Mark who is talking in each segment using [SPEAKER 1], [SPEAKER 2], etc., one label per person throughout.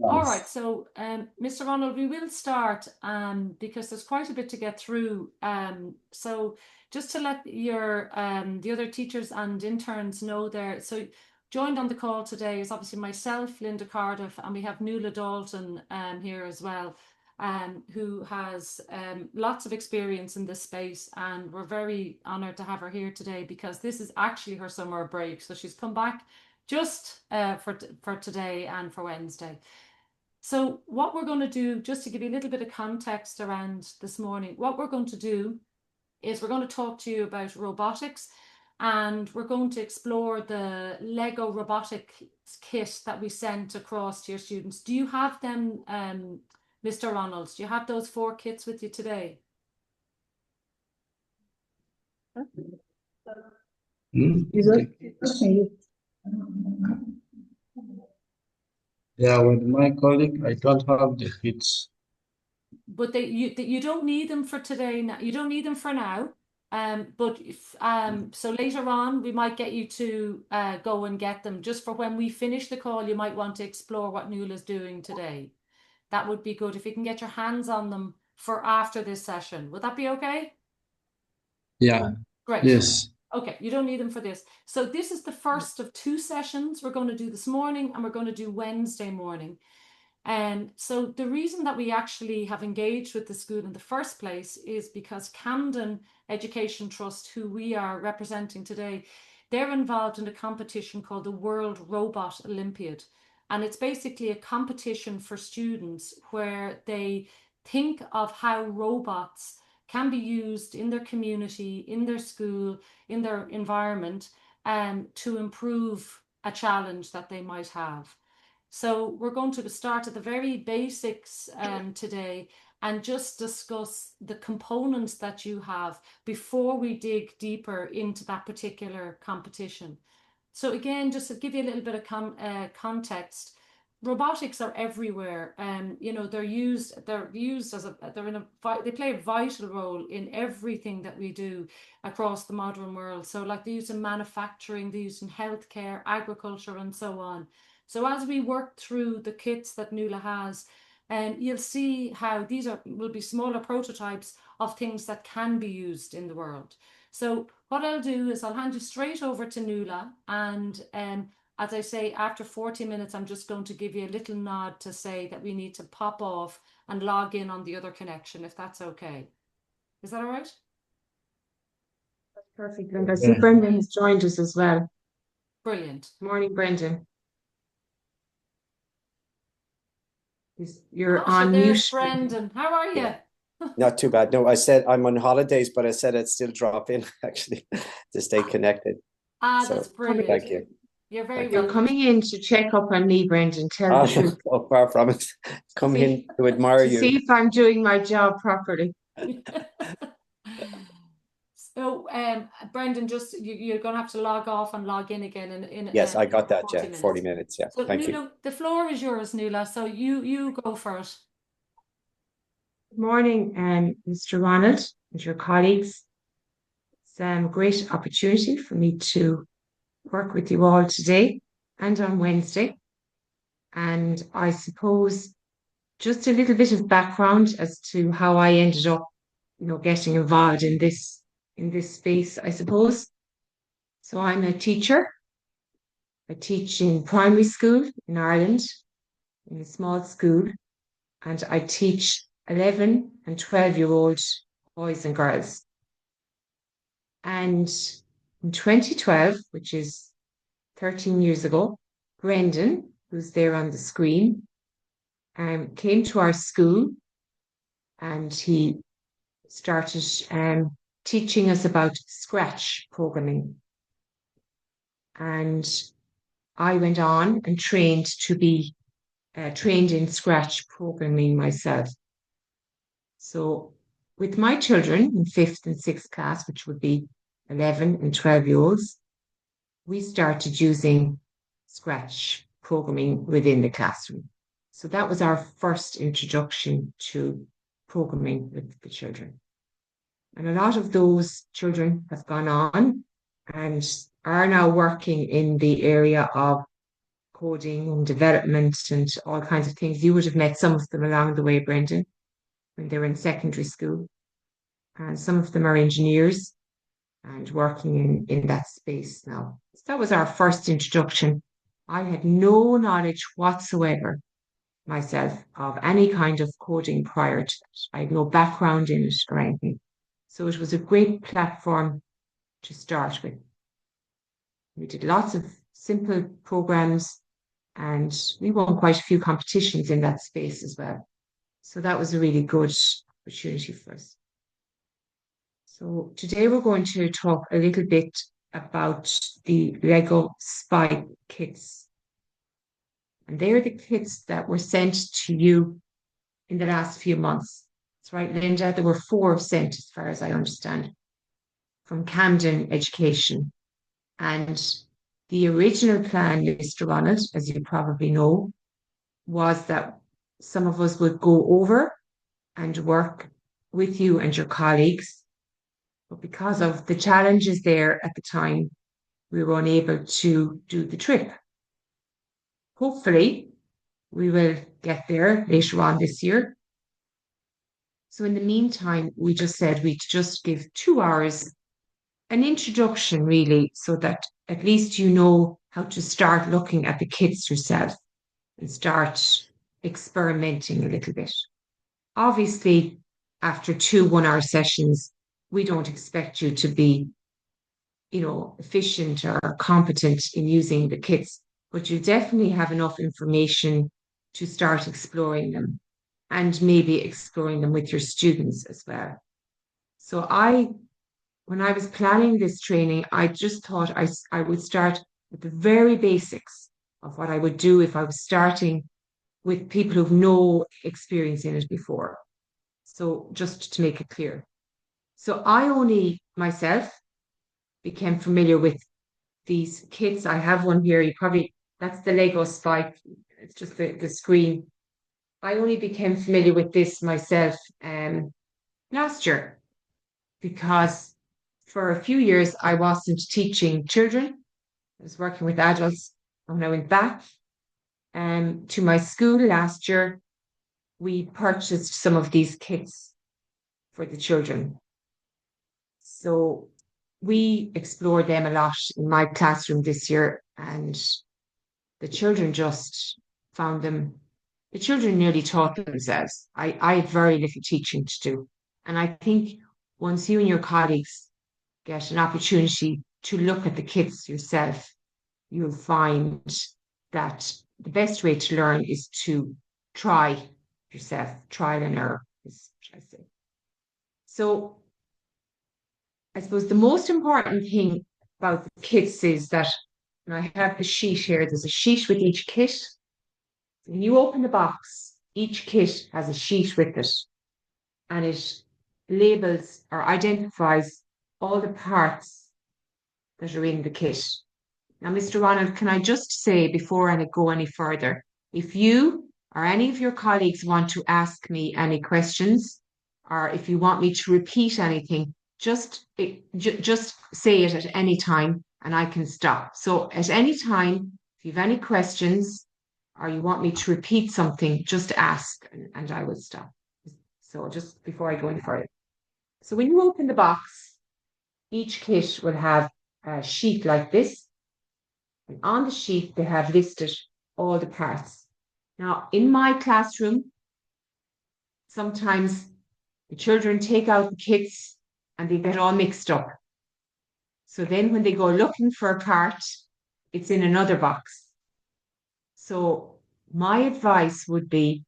[SPEAKER 1] All right, so Mr. Ronald, we will start because there's quite a bit to get through. So just to let your the other teachers and interns know there, so joined on the call today is obviously myself, Linda Cardiff, and we have Nuala Dalton here as well, who has lots of experience in this space, and we're very honoured to have her here today because this is actually her summer break. So she's come back just for today and for Wednesday. So what we're going to do, just to give you a little bit of context around this morning, what we're going to do is we're going to talk to you about robotics, and we're going to explore the Lego robotics kit that we sent across to your students. Do you have them, Mr. Ronalds? Do you have those 4 kits with you today?
[SPEAKER 2] Yeah, with my colleague, I don't have the kits.
[SPEAKER 1] But you don't need them for today. Now you don't need them for now. But if, so later on we might get you to go and get them just for when we finish the call. You might want to explore what Nuala's doing today. That would be good if you can get your hands on them for after this session. Would that be okay?
[SPEAKER 2] Yeah.
[SPEAKER 1] Great.
[SPEAKER 2] Yes.
[SPEAKER 1] Okay, you don't need them for this. So this is the first of 2 sessions we're going to do this morning, and we're going to do Wednesday morning. And so the reason that we actually have engaged with the school in the first place is because Camden.education Trust, who we are representing today, they're involved in a competition called the World Robot Olympiad. And it's basically a competition for students where they think of how robots can be used in their community, in their school, in their environment, to improve a challenge that they might have. So we're going to start at the very basics today and just discuss the components that you have before we dig deeper into that particular competition. So again, just to give you a little bit of context, robotics are everywhere, and you know they're used as they play a vital role in everything that we do across the modern world. So like they're used in manufacturing, they're used in healthcare, agriculture, and so on. So as we work through the kits that Nuala has, you'll see how these will be smaller prototypes of things that can be used in the world. So what I'll do is I'll hand you straight over to Nuala, and as I say, after 40 minutes, I'm just going to give you a little nod to say that we need to pop off and log in on the other connection, if that's okay. Is that all right?
[SPEAKER 3] That's perfect. And I see Brendan has joined us as well.
[SPEAKER 1] Brilliant.
[SPEAKER 3] Morning, Brendan. You're on mute.
[SPEAKER 1] Brendan, how are you?
[SPEAKER 4] Yeah. Not too bad. No, I said I'm on holidays, but I said I'd still drop in actually to stay connected.
[SPEAKER 1] That's brilliant.
[SPEAKER 4] Thank you.
[SPEAKER 1] You're very
[SPEAKER 3] welcome. You're coming in to check up on me, Brendan. Tell the truth.
[SPEAKER 4] Oh, far from it. Come in to admire you.
[SPEAKER 3] See if I'm doing my job properly.
[SPEAKER 1] So, Brendan, just you're going to have to log off and log in again in
[SPEAKER 4] yes, I got that.
[SPEAKER 1] 40 minutes.
[SPEAKER 4] 40 minutes. Yeah.
[SPEAKER 1] So,
[SPEAKER 4] thank
[SPEAKER 1] you. The floor is yours, Nuala. So you go for it.
[SPEAKER 3] Good morning, Mr. Ronald and your colleagues. It's a great opportunity for me to work with you all today and on Wednesday. And I suppose just a little bit of background as to how I ended up, getting involved in this space, I suppose. So I'm a teacher. I teach in primary school in Ireland, in a small school, and I teach 11 and 12-year-old boys and girls. And in 2012, which is 13 years ago, Brendan, who's there on the screen, came to our school, and he started teaching us about Scratch programming. And I went on and trained to be trained in Scratch programming myself. So with my children in 5th and 6th class, which would be 11 and 12-year-olds, we started using Scratch programming within the classroom. So that was our first introduction to programming with the children. And a lot of those children have gone on and are now working in the area of coding and development and all kinds of things. You would have met some of them along the way, Brendan, when they were in secondary school. And some of them are engineers and working in that space now. So that was our first introduction. I had no knowledge whatsoever myself of any kind of coding prior to that. I had no background in it or anything. So it was a great platform to start with. We did lots of simple programs and we won quite a few competitions in that space as well. So that was a really good opportunity for us. So today we're going to talk a little bit about the Lego Spike kits. And they're the kits that were sent to you in the last few months. That's right, Linda. There were 4 sent, as far as I understand, from Camden.education. And the original plan, Mr. Ronald, as you probably know, was that some of us would go over and work with you and your colleagues. But because of the challenges there at the time, we were unable to do the trip. Hopefully, we will get there later on this year. So in the meantime, we just said we'd just give 2 hours, an introduction really, so that at least you know how to start looking at the kits yourself and start experimenting a little bit. Obviously, after 2 1-hour sessions, we don't expect you to be, efficient or competent in using the kits, but you definitely have enough information to start exploring them and maybe exploring them with your students as well. So when I was planning this training, I just thought I would start with the very basics of what I would do if I was starting with people who've no experience in it before. So just to make it clear. So I only myself became familiar with these kits. I have one here. That's the Lego Spike. It's just the screen. I only became familiar with this myself last year because for a few years I wasn't teaching children. I was working with adults. And when I went back to my school last year, we purchased some of these kits for the children. So we explored them a lot in my classroom this year, and the children just found them. The children nearly taught themselves. I had very little teaching to do. And I think once you and your colleagues get an opportunity to look at the kits yourself, you'll find that the best way to learn is to try yourself, trial and error, is what I say. So I suppose the most important thing about the kits is that, and I have the sheet here, there's a sheet with each kit. When you open the box, each kit has a sheet with it, and it labels or identifies all the parts that are in the kit. Now, Mr. Ronald, can I just say before I go any further, if you or any of your colleagues want to ask me any questions, or if you want me to repeat anything, just say it at any time and I can stop. So at any time, if you have any questions or you want me to repeat something, just ask and I will stop. So just before I go any further. So when you open the box, each kit will have a sheet like this. And on the sheet, they have listed all the parts. Now, in my classroom, sometimes the children take out the kits and they get all mixed up. So then when they go looking for a part, it's in another box. So my advice would be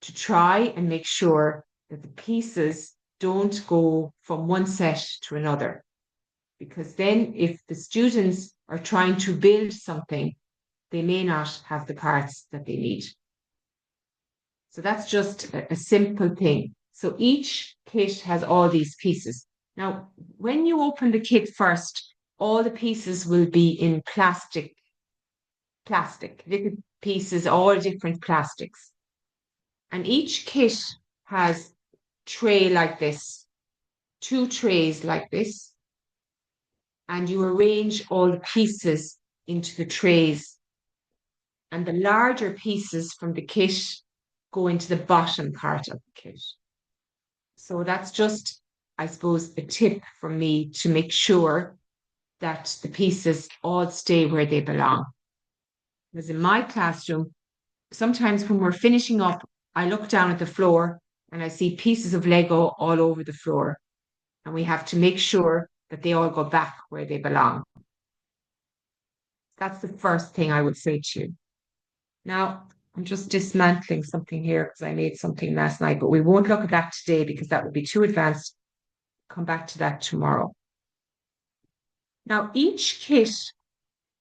[SPEAKER 3] to try and make sure that the pieces don't go from one set to another. Because then if the students are trying to build something, they may not have the parts that they need. So that's just a simple thing. So each kit has all these pieces. Now, when you open the kit first, all the pieces will be in plastic, little pieces, all different plastics. And each kit has a tray like this, 2 trays like this, and you arrange all the pieces into the trays and the larger pieces from the kit go into the bottom part of the kit. So that's just, I suppose, a tip from me to make sure that the pieces all stay where they belong. Because in my classroom, sometimes when we're finishing up, I look down at the floor and I see pieces of Lego all over the floor. And we have to make sure that they all go back where they belong. That's the first thing I would say to you. Now, I'm just dismantling something here because I made something last night, but we won't look at that today because that would be too advanced. Come back to that tomorrow. Now, each kit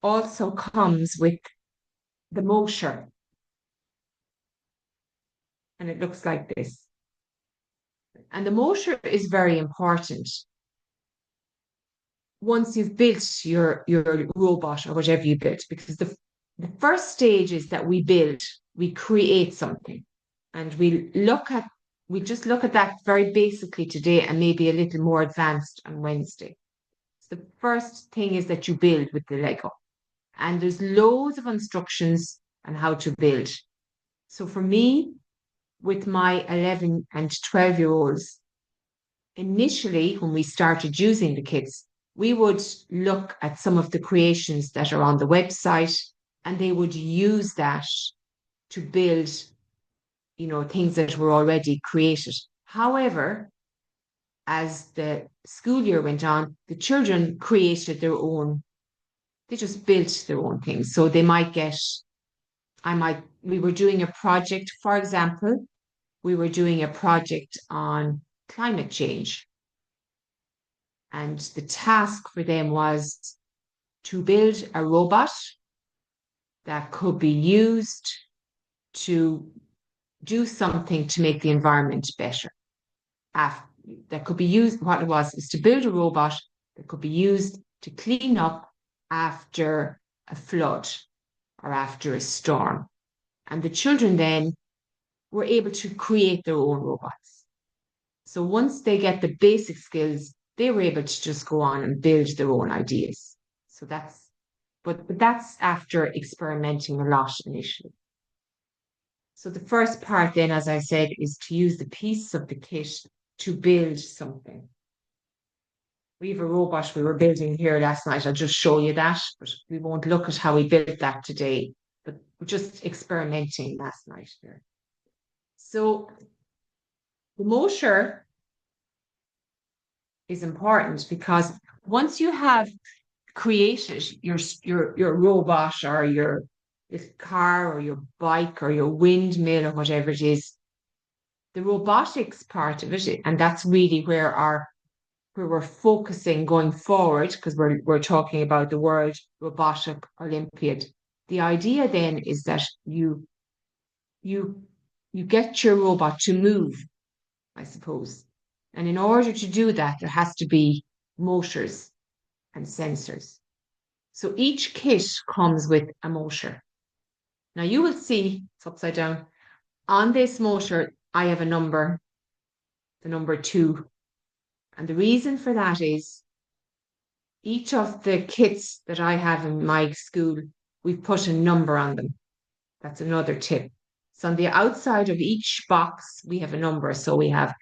[SPEAKER 3] also comes with the motor. And it looks like this. And the motor is very important. Once you've built your robot or whatever you built, because the first stage is that we build, we create something. And we just look at that very basically today and maybe a little more advanced on Wednesday. So the first thing is that you build with the Lego. And there's loads of instructions on how to build. So for me, with my 11 and 12-year-olds, initially, when we started using the kits, we would look at some of the creations that are on the website, and they would use that to build, things that were already created. However, as the school year went on, the children created their own, they just built their own things. So they might we were doing a project, for example, we were doing a project on climate change. And the task for them was to build a robot that could be used to do something to make the environment better. That could be used, what it was to build a robot that could be used to clean up after a flood or after a storm. And the children then were able to create their own robots. So once they get the basic skills, they were able to just go on and build their own ideas. So but that's after experimenting a lot initially. So the first part then, as I said, is to use the piece of the kit to build something. We have a robot we were building here last night. I'll just show you that, but we won't look at how we built that today, but we're just experimenting last night here. So the motor is important because once you have created your robot or your car or your bike or your windmill or whatever it is, the robotics part of it, and that's really where we're focusing going forward, because we're talking about the World Robot Olympiad. The idea then is that you get your robot to move, I suppose. And in order to do that, there has to be motors and sensors. So each kit comes with a motor. Now you will see, it's upside down, on this motor, I have a number, the number 2. And the reason for that is each of the kits that I have in my school, we've put a number on them. That's another tip. So on the outside of each box, we have a number. So we are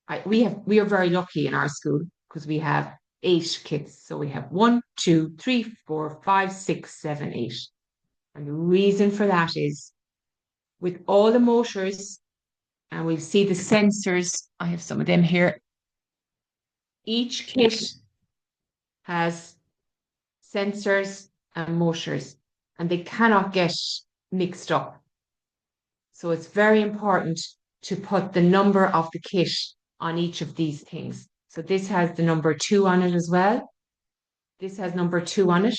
[SPEAKER 3] very lucky in our school because we have 8 kits. So we have 1, 2, 3, 4, 5, 6, 7, 8. And the reason for that is with all the motors, and we'll see the sensors, I have some of them here. Each kit has sensors and motors, and they cannot get mixed up. So it's very important to put the number of the kit on each of these things. So this has the number 2 on it as well. This has number 2 on it.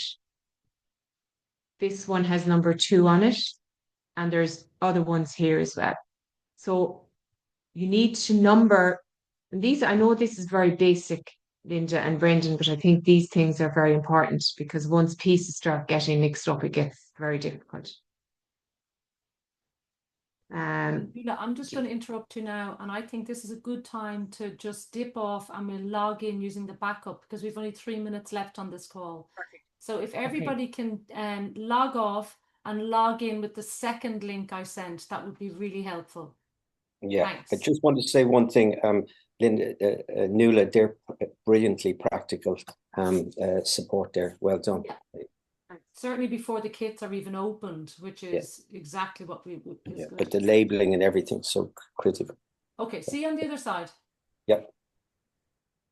[SPEAKER 3] This one has number 2 on it. And there's other ones here as well. So you need to number, and these, I know this is very basic, Linda and Brendan, but I think these things are very important because once pieces start getting mixed up, it gets very difficult.
[SPEAKER 1] I'm just going to interrupt you now, and I think this is a good time to just dip off and we'll log in using the backup because we've only 3 minutes left on this call.
[SPEAKER 3] Perfect.
[SPEAKER 1] So if everybody can log off and log in with the second link I sent. That would be really helpful.
[SPEAKER 4] Yeah,
[SPEAKER 1] Thanks.
[SPEAKER 4] I just wanted to say one thing, Linda, Nuala, they're brilliantly practical support there. Well done.
[SPEAKER 1] Yeah. Certainly before the kits are even opened, which is exactly what we would.
[SPEAKER 4] But the labeling and everything so critical.
[SPEAKER 1] Okay, see you on the other side.
[SPEAKER 4] Yep.